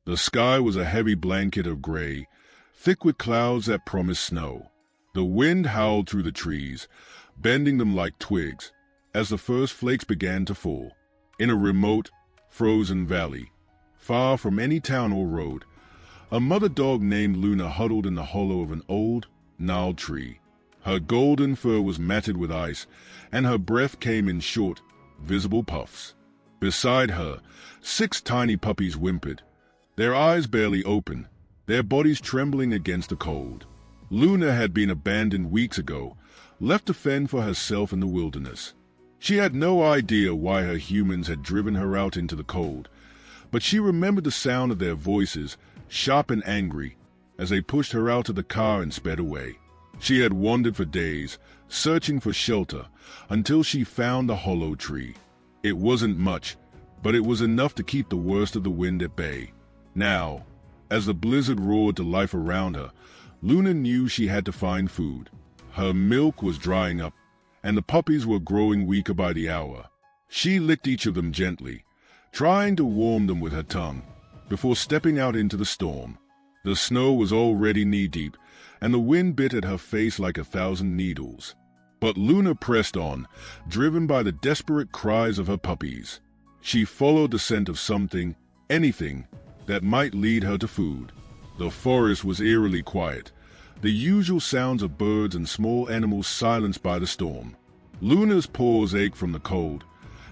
The sky was a heavy blanket of gray, thick with clouds that promised snow. The wind howled through the trees, bending them like twigs, as the first flakes began to fall. In a remote, frozen valley, far from any town or road, a mother dog named Luna huddled in the hollow of an old, gnarled tree. Her golden fur was matted with ice, and her breath came in short, visible puffs. Beside her, 6 tiny puppies whimpered, their eyes barely open, their bodies trembling against the cold. Luna had been abandoned weeks ago, left to fend for herself in the wilderness. She had no idea why her humans had driven her out into the cold, but she remembered the sound of their voices, sharp and angry, as they pushed her out of the car and sped away. She had wandered for days, searching for shelter, until she found the hollow tree. It wasn't much, but it was enough to keep the worst of the wind at bay. Now, as the blizzard roared to life around her, Luna knew she had to find food. Her milk was drying up, and the puppies were growing weaker by the hour. She licked each of them gently, trying to warm them with her tongue, before stepping out into the storm. The snow was already knee-deep, and the wind bit at her face like 1,000 needles. But Luna pressed on, driven by the desperate cries of her puppies. She followed the scent of something, anything, that might lead her to food. The forest was eerily quiet, the usual sounds of birds and small animals silenced by the storm. Luna's paws ached from the cold,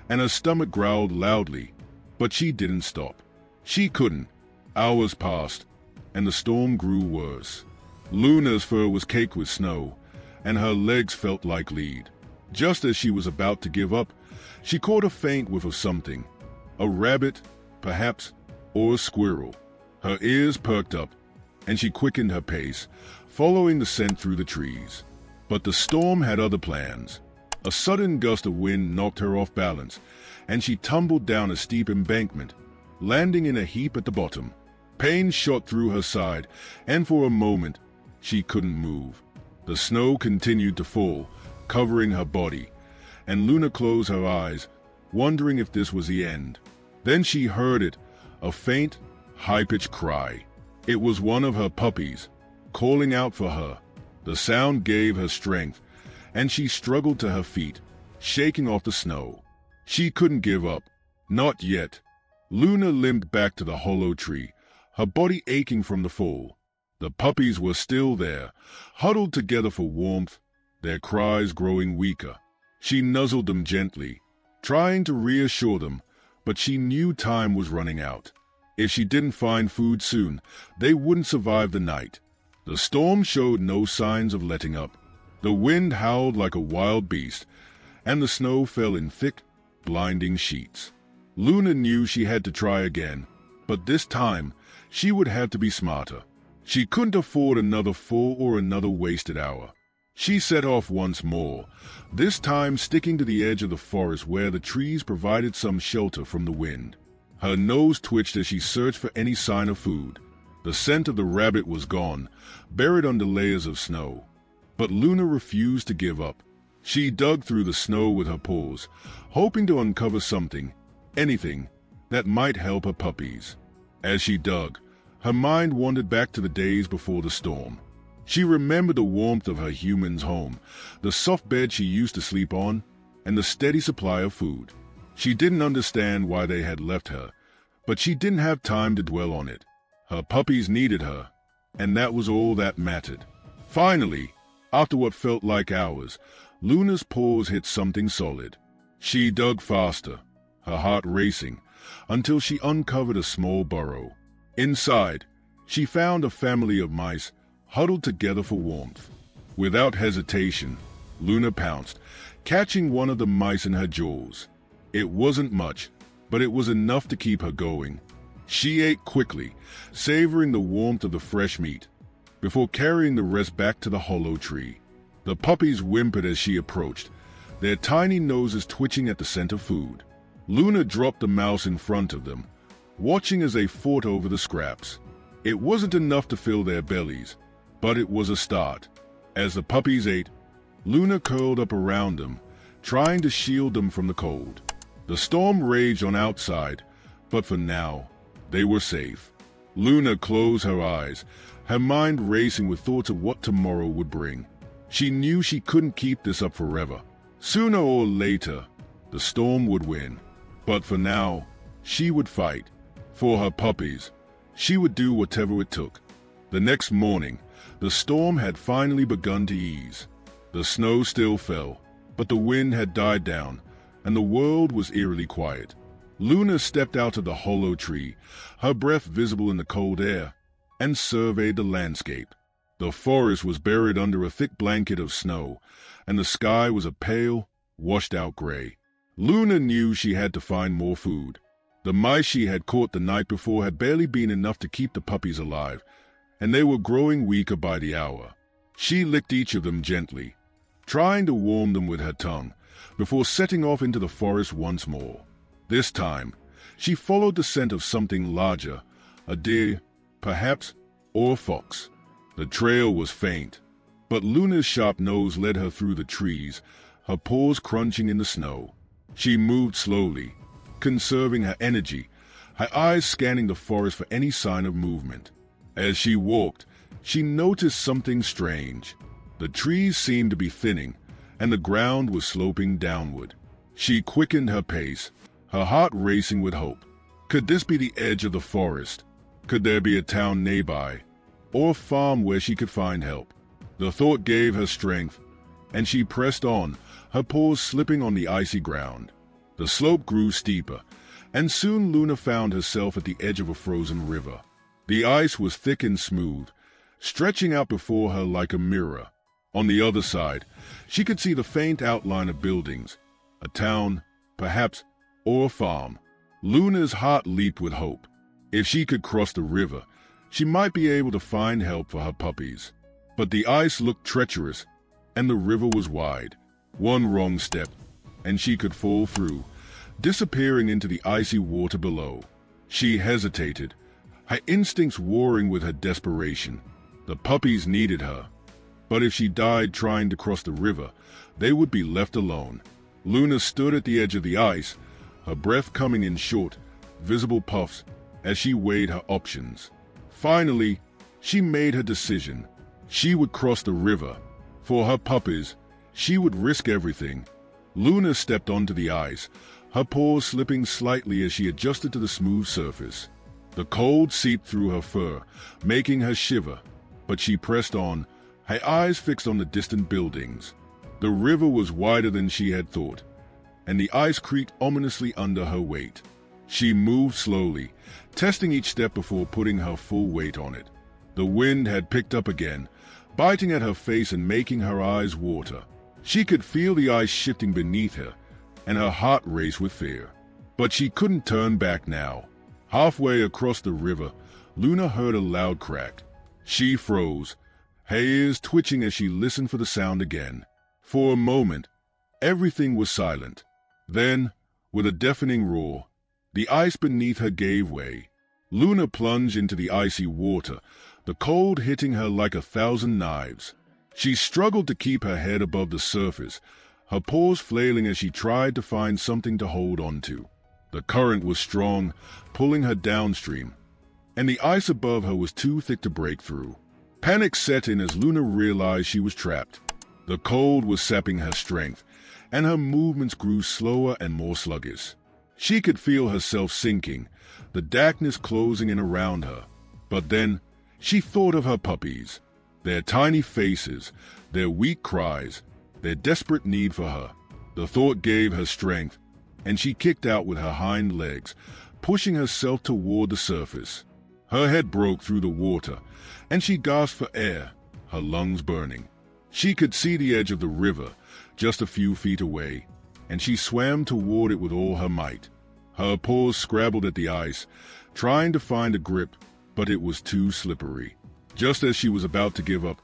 and her stomach growled loudly, but she didn't stop. She couldn't. Hours passed, and the storm grew worse. Luna's fur was caked with snow, and her legs felt like lead. Just as she was about to give up, she caught a faint whiff of something. A rabbit, perhaps, or a squirrel. Her ears perked up, and she quickened her pace, following the scent through the trees. But the storm had other plans. A sudden gust of wind knocked her off balance, and she tumbled down a steep embankment, landing in a heap at the bottom. Pain shot through her side, and for a moment, she couldn't move. The snow continued to fall, covering her body, and Luna closed her eyes, wondering if this was the end. Then she heard it, a faint, high-pitched cry. It was one of her puppies, calling out for her. The sound gave her strength, and she struggled to her feet, shaking off the snow. She couldn't give up. Not yet. Luna limped back to the hollow tree, her body aching from the fall. The puppies were still there, huddled together for warmth, their cries growing weaker. She nuzzled them gently, trying to reassure them, but she knew time was running out. If she didn't find food soon, they wouldn't survive the night. The storm showed no signs of letting up. The wind howled like a wild beast, and the snow fell in thick, blinding sheets. Luna knew she had to try again, but this time she would have to be smarter. She couldn't afford another fall or another wasted hour. She set off once more, this time sticking to the edge of the forest where the trees provided some shelter from the wind. Her nose twitched as she searched for any sign of food. The scent of the rabbit was gone, buried under layers of snow. But Luna refused to give up. She dug through the snow with her paws, hoping to uncover something, anything, that might help her puppies. As she dug, her mind wandered back to the days before the storm. She remembered the warmth of her human's home, the soft bed she used to sleep on, and the steady supply of food. She didn't understand why they had left her, but she didn't have time to dwell on it. Her puppies needed her, and that was all that mattered. Finally, after what felt like hours, Luna's paws hit something solid. She dug faster, her heart racing, until she uncovered a small burrow. Inside, she found a family of mice huddled together for warmth. Without hesitation, Luna pounced, catching one of the mice in her jaws. It wasn't much, but it was enough to keep her going. She ate quickly, savoring the warmth of the fresh meat, before carrying the rest back to the hollow tree. The puppies whimpered as she approached, their tiny noses twitching at the scent of food. Luna dropped the mouse in front of them, watching as they fought over the scraps. It wasn't enough to fill their bellies, but it was a start. As the puppies ate, Luna curled up around them, trying to shield them from the cold. The storm raged on outside, but for now, they were safe. Luna closed her eyes, her mind racing with thoughts of what tomorrow would bring. She knew she couldn't keep this up forever. Sooner or later, the storm would win. But for now, she would fight. For her puppies, she would do whatever it took. The next morning, the storm had finally begun to ease. The snow still fell, but the wind had died down, and the world was eerily quiet. Luna stepped out of the hollow tree, her breath visible in the cold air, and surveyed the landscape. The forest was buried under a thick blanket of snow, and the sky was a pale, washed-out gray. Luna knew she had to find more food. The mice she had caught the night before had barely been enough to keep the puppies alive, and they were growing weaker by the hour. She licked each of them gently, trying to warm them with her tongue, before setting off into the forest once more. This time, she followed the scent of something larger, a deer, perhaps, or a fox. The trail was faint, but Luna's sharp nose led her through the trees, her paws crunching in the snow. She moved slowly, conserving her energy, her eyes scanning the forest for any sign of movement. As she walked, she noticed something strange. The trees seemed to be thinning, and the ground was sloping downward. She quickened her pace, her heart racing with hope. Could this be the edge of the forest? Could there be a town nearby, or a farm where she could find help? The thought gave her strength, and she pressed on, her paws slipping on the icy ground. The slope grew steeper, and soon Luna found herself at the edge of a frozen river. The ice was thick and smooth, stretching out before her like a mirror. On the other side, she could see the faint outline of buildings, a town, perhaps, or a farm. Luna's heart leaped with hope. If she could cross the river, she might be able to find help for her puppies. But the ice looked treacherous, and the river was wide. One wrong step, and she could fall through, disappearing into the icy water below. She hesitated, her instincts warring with her desperation. The puppies needed her, but if she died trying to cross the river, they would be left alone. Luna stood at the edge of the ice, her breath coming in short, visible puffs as she weighed her options. Finally, she made her decision. She would cross the river. For her puppies, she would risk everything. Luna stepped onto the ice, her paws slipping slightly as she adjusted to the smooth surface. The cold seeped through her fur, making her shiver, but she pressed on, her eyes fixed on the distant buildings. The river was wider than she had thought, and the ice creaked ominously under her weight. She moved slowly, testing each step before putting her full weight on it. The wind had picked up again, biting at her face and making her eyes water. She could feel the ice shifting beneath her, and her heart raced with fear. But she couldn't turn back now. Halfway across the river, Luna heard a loud crack. She froze, her ears twitching as she listened for the sound again. For a moment, everything was silent. Then, with a deafening roar, the ice beneath her gave way. Luna plunged into the icy water, the cold hitting her like 1,000 knives. She struggled to keep her head above the surface, her paws flailing as she tried to find something to hold on to. The current was strong, pulling her downstream, and the ice above her was too thick to break through. Panic set in as Luna realized she was trapped. The cold was sapping her strength, and her movements grew slower and more sluggish. She could feel herself sinking, the darkness closing in around her. But then, she thought of her puppies, their tiny faces, their weak cries, their desperate need for her. The thought gave her strength, and she kicked out with her hind legs, pushing herself toward the surface. Her head broke through the water, and she gasped for air, her lungs burning. She could see the edge of the river, just a few feet away, and she swam toward it with all her might. Her paws scrabbled at the ice, trying to find a grip, but it was too slippery. Just as she was about to give up,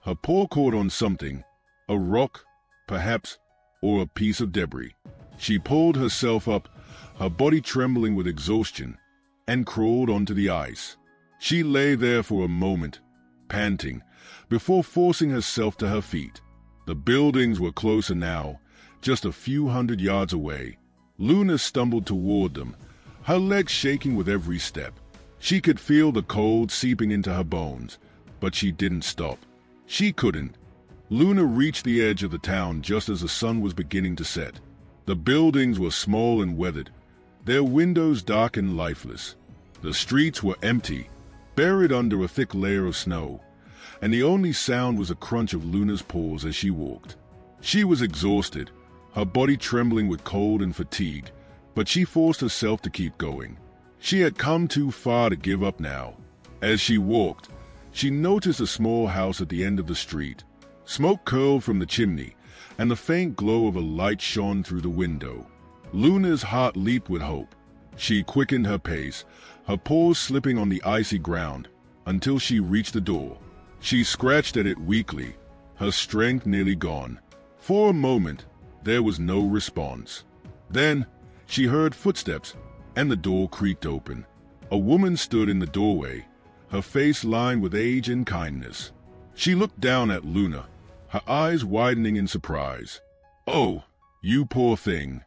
her paw caught on something, a rock, perhaps, or a piece of debris. She pulled herself up, her body trembling with exhaustion, and crawled onto the ice. She lay there for a moment, panting, before forcing herself to her feet. The buildings were closer now, just a few hundred yards away. Luna stumbled toward them, her legs shaking with every step. She could feel the cold seeping into her bones, but she didn't stop. She couldn't. Luna reached the edge of the town just as the sun was beginning to set. The buildings were small and weathered, their windows dark and lifeless. The streets were empty, buried under a thick layer of snow, and the only sound was a crunch of Luna's paws as she walked. She was exhausted, her body trembling with cold and fatigue, but she forced herself to keep going. She had come too far to give up now. As she walked, she noticed a small house at the end of the street. Smoke curled from the chimney, and the faint glow of a light shone through the window. Luna's heart leaped with hope. She quickened her pace, her paws slipping on the icy ground, until she reached the door. She scratched at it weakly, her strength nearly gone. For a moment, there was no response. Then, she heard footsteps, and the door creaked open. A woman stood in the doorway, her face lined with age and kindness. She looked down at Luna, her eyes widening in surprise. "Oh, you poor thing,"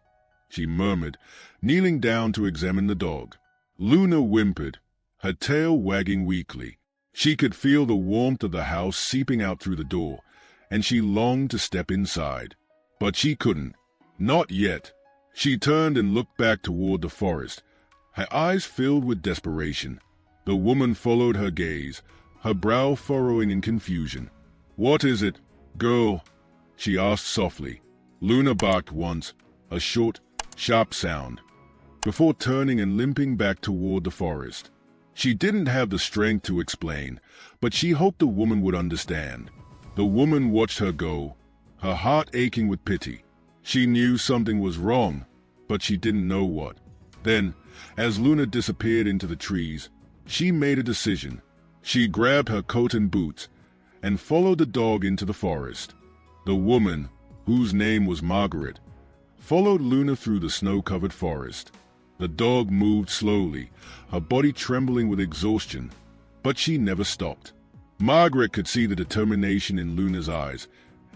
she murmured, kneeling down to examine the dog. Luna whimpered, her tail wagging weakly. She could feel the warmth of the house seeping out through the door, and she longed to step inside. But she couldn't. Not yet. She turned and looked back toward the forest, her eyes filled with desperation. The woman followed her gaze, her brow furrowing in confusion. "What is it, girl?" she asked softly. Luna barked once, a short, sharp sound, before turning and limping back toward the forest. She didn't have the strength to explain, but she hoped the woman would understand. The woman watched her go, her heart aching with pity. She knew something was wrong, but she didn't know what. Then, as Luna disappeared into the trees, she made a decision. She grabbed her coat and boots and followed the dog into the forest. The woman, whose name was Margaret, followed Luna through the snow-covered forest. The dog moved slowly, her body trembling with exhaustion, but she never stopped. Margaret could see the determination in Luna's eyes,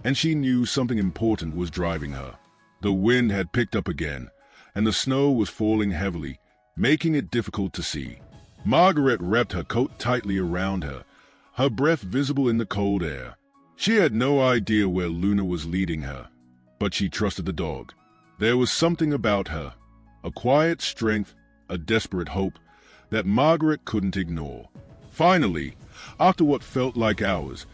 and she knew something important was driving her. The wind had picked up again, and the snow was falling heavily, making it difficult to see. Margaret wrapped her coat tightly around her, her breath visible in the cold air. She had no idea where Luna was leading her, but she trusted the dog. There was something about her, a quiet strength, a desperate hope, that Margaret couldn't ignore. Finally, after what felt like hours,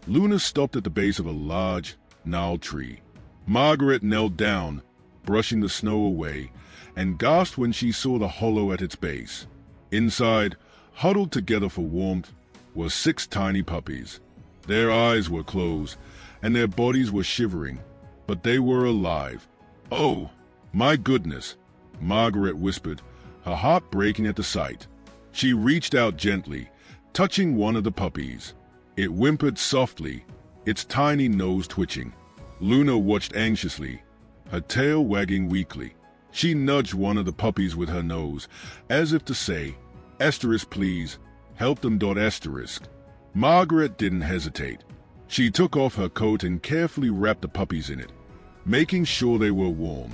Luna stopped at the base of a large, gnarled tree. Margaret knelt down, brushing the snow away, and gasped when she saw the hollow at its base. Inside, huddled together for warmth, were 6 tiny puppies. Their eyes were closed, and their bodies were shivering, but they were alive. "Oh, my goodness," Margaret whispered, her heart breaking at the sight. She reached out gently, touching one of the puppies. It whimpered softly, its tiny nose twitching. Luna watched anxiously, her tail wagging weakly. She nudged one of the puppies with her nose, as if to say, "Asterisk, please, help them." Asterisk. Margaret didn't hesitate. She took off her coat and carefully wrapped the puppies in it, making sure they were warm.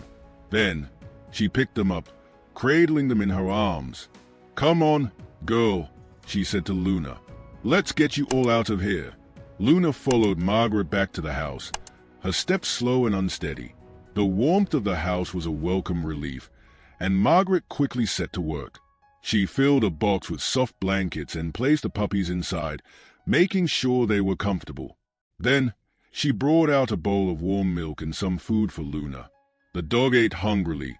Then, she picked them up, cradling them in her arms. "Come on, girl," she said to Luna. "Let's get you all out of here." Luna followed Margaret back to the house, her steps slow and unsteady. The warmth of the house was a welcome relief, and Margaret quickly set to work. She filled a box with soft blankets and placed the puppies inside, making sure they were comfortable. Then, she brought out a bowl of warm milk and some food for Luna. The dog ate hungrily,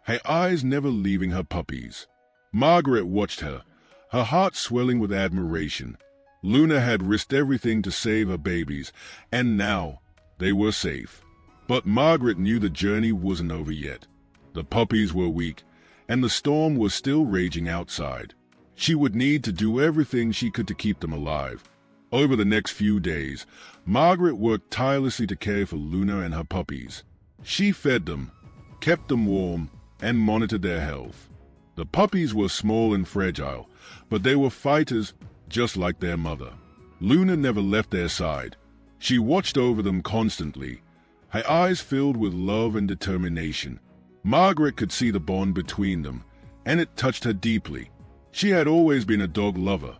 her eyes never leaving her puppies. Margaret watched her, her heart swelling with admiration. Luna had risked everything to save her babies, and now they were safe. But Margaret knew the journey wasn't over yet. The puppies were weak, and the storm was still raging outside. She would need to do everything she could to keep them alive. Over the next few days, Margaret worked tirelessly to care for Luna and her puppies. She fed them, kept them warm, and monitored their health. The puppies were small and fragile, but they were fighters just like their mother. Luna never left their side. She watched over them constantly, her eyes filled with love and determination. Margaret could see the bond between them, and it touched her deeply. She had always been a dog lover,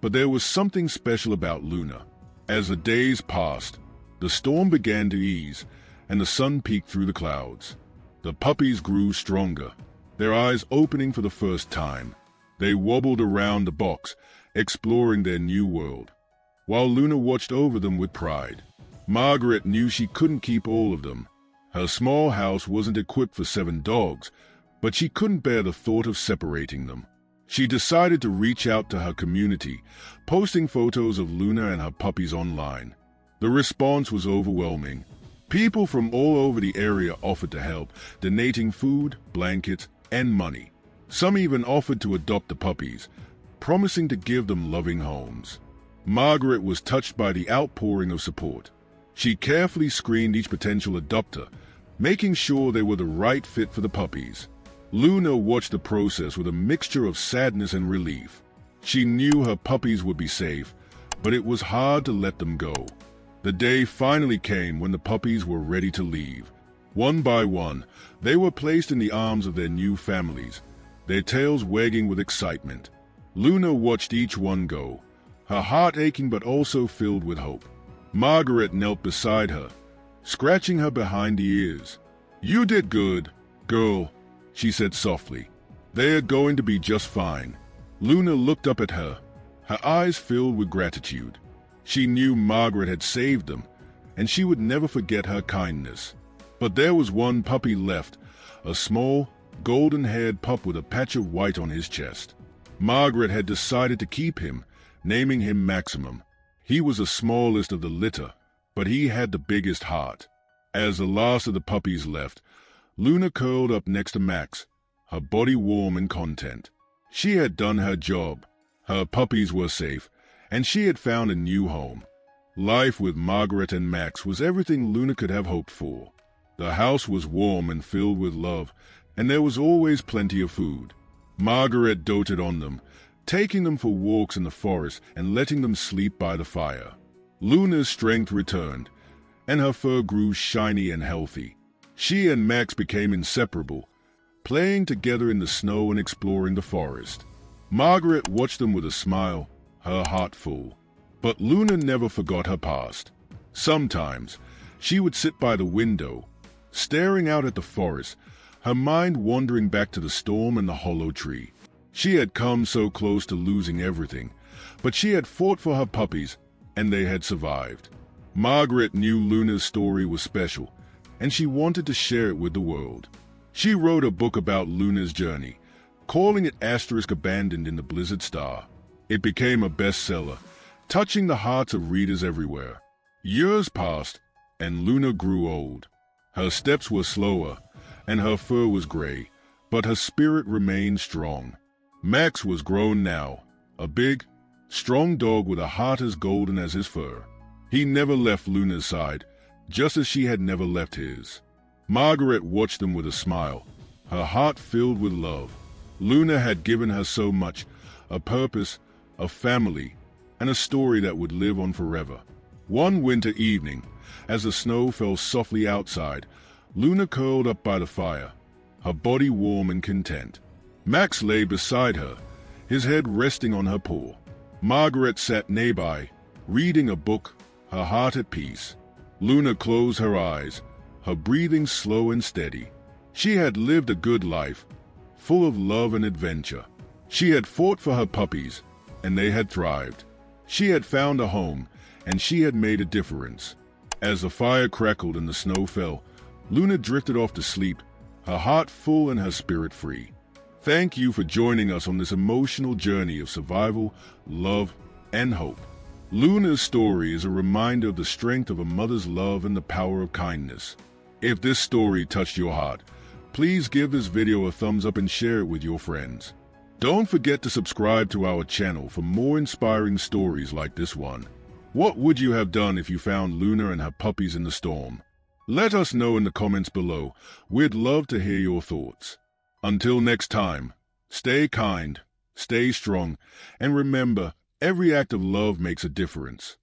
but there was something special about Luna. As the days passed, the storm began to ease, and the sun peeked through the clouds. The puppies grew stronger, their eyes opening for the first time. They wobbled around the box, exploring their new world, while Luna watched over them with pride. Margaret knew she couldn't keep all of them. Her small house wasn't equipped for 7 dogs, but she couldn't bear the thought of separating them. She decided to reach out to her community, posting photos of Luna and her puppies online. The response was overwhelming. People from all over the area offered to help, donating food, blankets, and money. Some even offered to adopt the puppies, promising to give them loving homes. Margaret was touched by the outpouring of support. She carefully screened each potential adopter, making sure they were the right fit for the puppies. Luna watched the process with a mixture of sadness and relief. She knew her puppies would be safe, but it was hard to let them go. The day finally came when the puppies were ready to leave. One by one, they were placed in the arms of their new families, their tails wagging with excitement. Luna watched each one go, her heart aching but also filled with hope. Margaret knelt beside her, scratching her behind the ears. "You did good, girl," she said softly. "They're going to be just fine." Luna looked up at her, her eyes filled with gratitude. She knew Margaret had saved them, and she would never forget her kindness. But there was one puppy left, a small, golden-haired pup with a patch of white on his chest. Margaret had decided to keep him, naming him Maximum. He was the smallest of the litter, but he had the biggest heart. As the last of the puppies left, Luna curled up next to Max, her body warm and content. She had done her job. Her puppies were safe, and she had found a new home. Life with Margaret and Max was everything Luna could have hoped for. The house was warm and filled with love, and there was always plenty of food. Margaret doted on them, taking them for walks in the forest and letting them sleep by the fire. Luna's strength returned, and her fur grew shiny and healthy. She and Max became inseparable, playing together in the snow and exploring the forest. Margaret watched them with a smile, her heart full. But Luna never forgot her past. Sometimes, she would sit by the window, staring out at the forest, her mind wandering back to the storm and the hollow tree. She had come so close to losing everything, but she had fought for her puppies, and they had survived. Margaret knew Luna's story was special, and she wanted to share it with the world. She wrote a book about Luna's journey, calling it *Abandoned in the Blizzard Star. It became a bestseller, touching the hearts of readers everywhere. Years passed, and Luna grew old. Her steps were slower, and her fur was gray, but her spirit remained strong. Max was grown now, a big, strong dog with a heart as golden as his fur. He never left Luna's side, just as she had never left his. Margaret watched them with a smile, her heart filled with love. Luna had given her so much, a purpose, a family, and a story that would live on forever. One winter evening, as the snow fell softly outside, Luna curled up by the fire, her body warm and content. Max lay beside her, his head resting on her paw. Margaret sat nearby, reading a book, her heart at peace. Luna closed her eyes, her breathing slow and steady. She had lived a good life, full of love and adventure. She had fought for her puppies, and they had thrived. She had found a home, and she had made a difference. As the fire crackled and the snow fell, Luna drifted off to sleep, her heart full and her spirit free. Thank you for joining us on this emotional journey of survival, love, and hope. Luna's story is a reminder of the strength of a mother's love and the power of kindness. If this story touched your heart, please give this video a thumbs up and share it with your friends. Don't forget to subscribe to our channel for more inspiring stories like this one. What would you have done if you found Luna and her puppies in the storm? Let us know in the comments below. We'd love to hear your thoughts. Until next time, stay kind, stay strong, and remember, every act of love makes a difference.